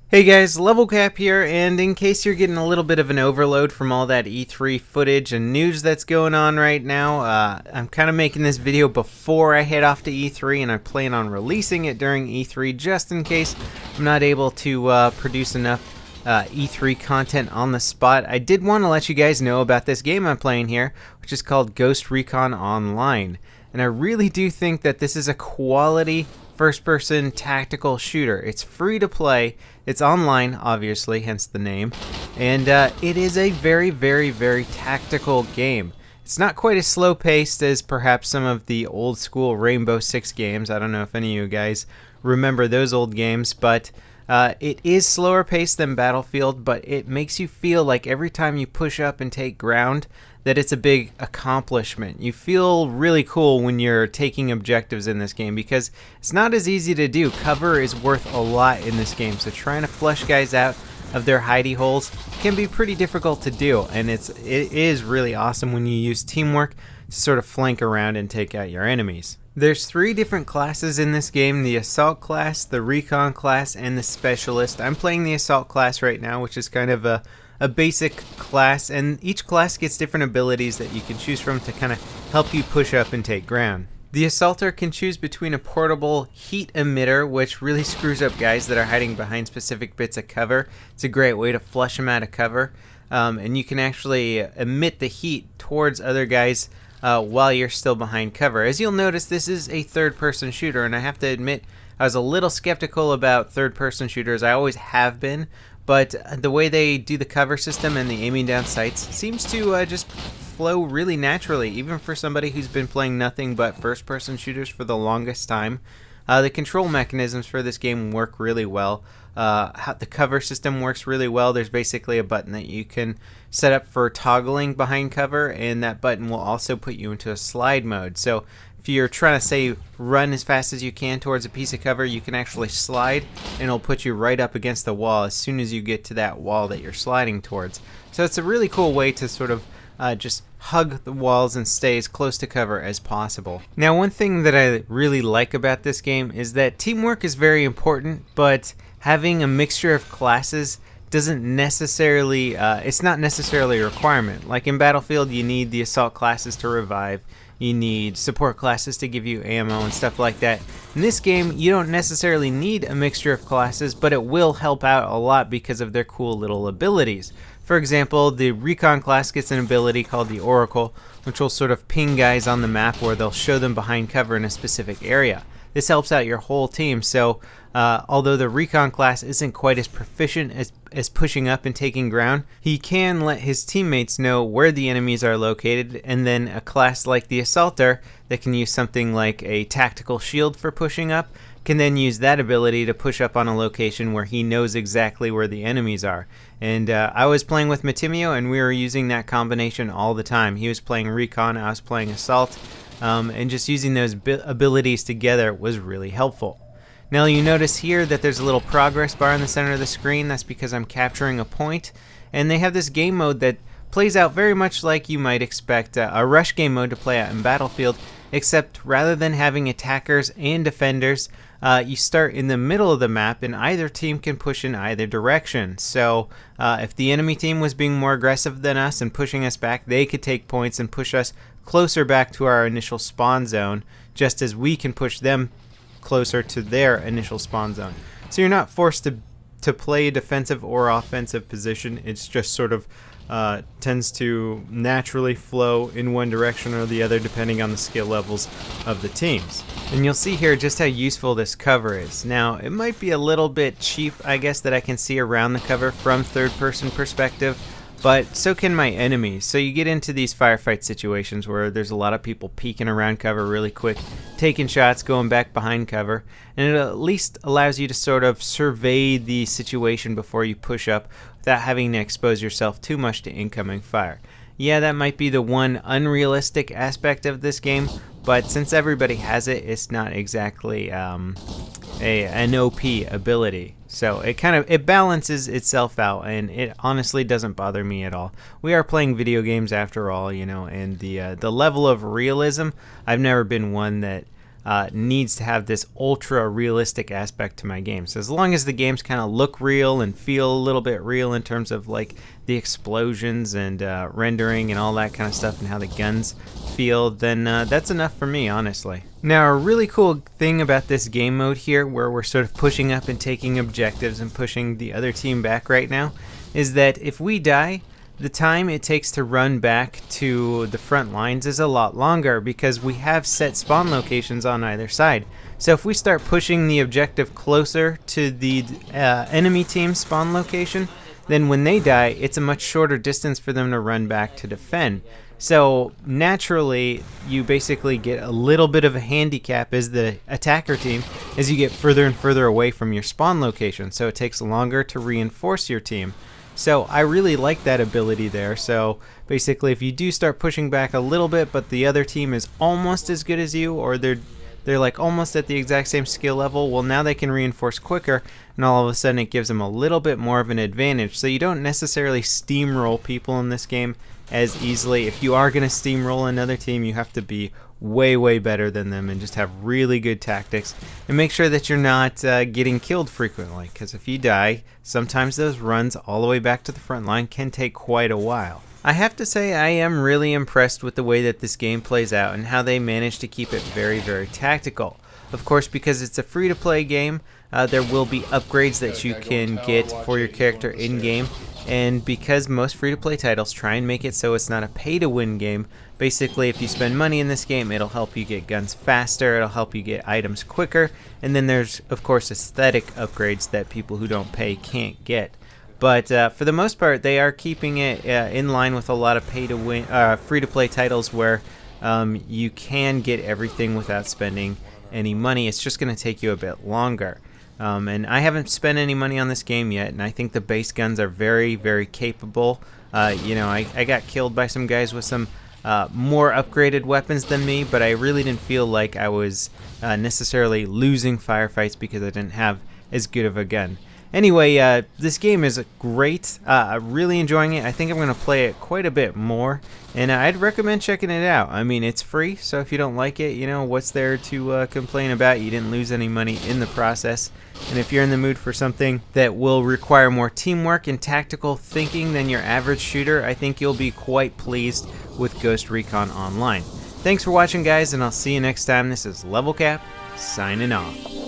Hey guys, LevelCap here, and in case you're getting a little bit of an overload from all that E3 footage and news that's going on right now, I'm kind of making this video before I head off to E3, and I plan on releasing it during E3 just in case I'm not able to produce enough E3 content on the spot. I did want to let you guys know about this game I'm playing here, which is called Ghost Recon Online, and I really do think that this is a quality first-person tactical shooter. It's free to play, it's online, obviously, hence the name, and it is a very, very, very tactical game. It's not quite as slow-paced as perhaps some of the old-school Rainbow Six games. I don't know if any of you guys remember those old games, but it is slower paced than Battlefield, but it makes you feel like every time you push up and take ground that it's a big accomplishment. You feel really cool when you're taking objectives in this game because it's not as easy to do. Cover is worth a lot in this game, so trying to flush guys out of their hidey holes can be pretty difficult to do, and it is really awesome when you use teamwork to sort of flank around and take out your enemies. There's 3 different classes in this game: the Assault class, the Recon class, and the Specialist. I'm playing the Assault class right now, which is kind of a basic class, and each class gets different abilities that you can choose from to kind of help you push up and take ground. The Assaulter can choose between a portable heat emitter, which really screws up guys that are hiding behind specific bits of cover. It's a great way to flush them out of cover, and you can actually emit the heat towards other guys while you're still behind cover. As you'll notice, this is a third-person shooter, and I have to admit I was a little skeptical about third-person shooters. I always have been, but the way they do the cover system and the aiming down sights seems to just flow really naturally, even for somebody who's been playing nothing but first-person shooters for the longest time. The control mechanisms for this game work really well. The cover system works really well. There's basically a button that you can set up for toggling behind cover, and that button will also put you into a slide mode. So if you're trying to, say, run as fast as you can towards a piece of cover, you can actually slide, and it'll put you right up against the wall as soon as you get to that wall that you're sliding towards. So it's a really cool way to sort of just hug the walls and stay as close to cover as possible. Now, one thing that I really like about this game is that teamwork is very important, but having a mixture of classes doesn't necessarily, it's not necessarily a requirement. Like in Battlefield, you need the assault classes to revive, you need support classes to give you ammo and stuff like that. In this game, you don't necessarily need a mixture of classes, but it will help out a lot because of their cool little abilities. For example, the Recon class gets an ability called the Oracle, which will sort of ping guys on the map where they'll show them behind cover in a specific area. This helps out your whole team, so although the Recon class isn't quite as proficient as pushing up and taking ground, he can let his teammates know where the enemies are located, and then a class like the Assaulter that can use something like a tactical shield for pushing up can then use that ability to push up on a location where he knows exactly where the enemies are. And I was playing with Matimio, and we were using that combination all the time. He was playing Recon, I was playing Assault, and just using those abilities together was really helpful. Now you notice here that there's a little progress bar in the center of the screen. That's because I'm capturing a point, and they have this game mode that plays out very much like you might expect a rush game mode to play out in Battlefield, except rather than having attackers and defenders, you start in the middle of the map, and either team can push in either direction. So if the enemy team was being more aggressive than us and pushing us back, they could take points and push us closer back to our initial spawn zone, just as we can push them closer to their initial spawn zone. So you're not forced to play a defensive or offensive position. It's just sort of tends to naturally flow in one direction or the other depending on the skill levels of the teams. And you'll see here just how useful this cover is. Now, it might be a little bit cheap, I guess, that I can see around the cover from third-person perspective, but so can my enemies. So you get into these firefight situations where there's a lot of people peeking around cover really quick, taking shots, going back behind cover, and it at least allows you to sort of survey the situation before you push up without having to expose yourself too much to incoming fire. Yeah, that might be the one unrealistic aspect of this game, but since everybody has it, it's not exactly an OP ability. So it balances itself out, and it honestly doesn't bother me at all. We are playing video games after all, you know, and the level of realism, I've never been one that needs to have this ultra realistic aspect to my games. As long as the games kind of look real and feel a little bit real in terms of like the explosions and rendering and all that kind of stuff and how the guns feel, then that's enough for me, honestly. Now, a really cool thing about this game mode here, where we're sort of pushing up and taking objectives and pushing the other team back right now, is that if we die, the time it takes to run back to the front lines is a lot longer because we have set spawn locations on either side. So if we start pushing the objective closer to the enemy team's spawn location, then when they die, it's a much shorter distance for them to run back to defend. So naturally, you basically get a little bit of a handicap as the attacker team as you get further and further away from your spawn location. So it takes longer to reinforce your team. So I really like that ability there. So basically, if you do start pushing back a little bit, but the other team is almost as good as you, or they're like almost at the exact same skill level, well, now they can reinforce quicker, and all of a sudden it gives them a little bit more of an advantage. So you don't necessarily steamroll people in this game as easily. If you are going to steamroll another team, you have to be way better than them and just have really good tactics and make sure that you're not getting killed frequently, because if you die, sometimes those runs all the way back to the front line can take quite a while. I have to say I am really impressed with the way that this game plays out and how they manage to keep it very tactical. Of course, because it's a free-to-play game, there will be upgrades that you can get for your character in-game, and because most free-to-play titles try and make it so it's not a pay-to-win game, basically if you spend money in this game, it'll help you get guns faster, it'll help you get items quicker, and then there's, of course, aesthetic upgrades that people who don't pay can't get. But for the most part, they are keeping it in line with a lot of pay-to-win, free-to-play titles where you can get everything without spending any money. It's just going to take you a bit longer. And I haven't spent any money on this game yet, and I think the base guns are very capable. You know, I got killed by some guys with some more upgraded weapons than me, but I really didn't feel like I was necessarily losing firefights because I didn't have as good of a gun. Anyway, this game is great. I'm really enjoying it. I think I'm going to play it quite a bit more, and I'd recommend checking it out. I mean, it's free, so if you don't like it, you know, what's there to complain about? You didn't lose any money in the process. And if you're in the mood for something that will require more teamwork and tactical thinking than your average shooter, I think you'll be quite pleased with Ghost Recon Online. Thanks for watching, guys, and I'll see you next time. This is LevelCap, signing off.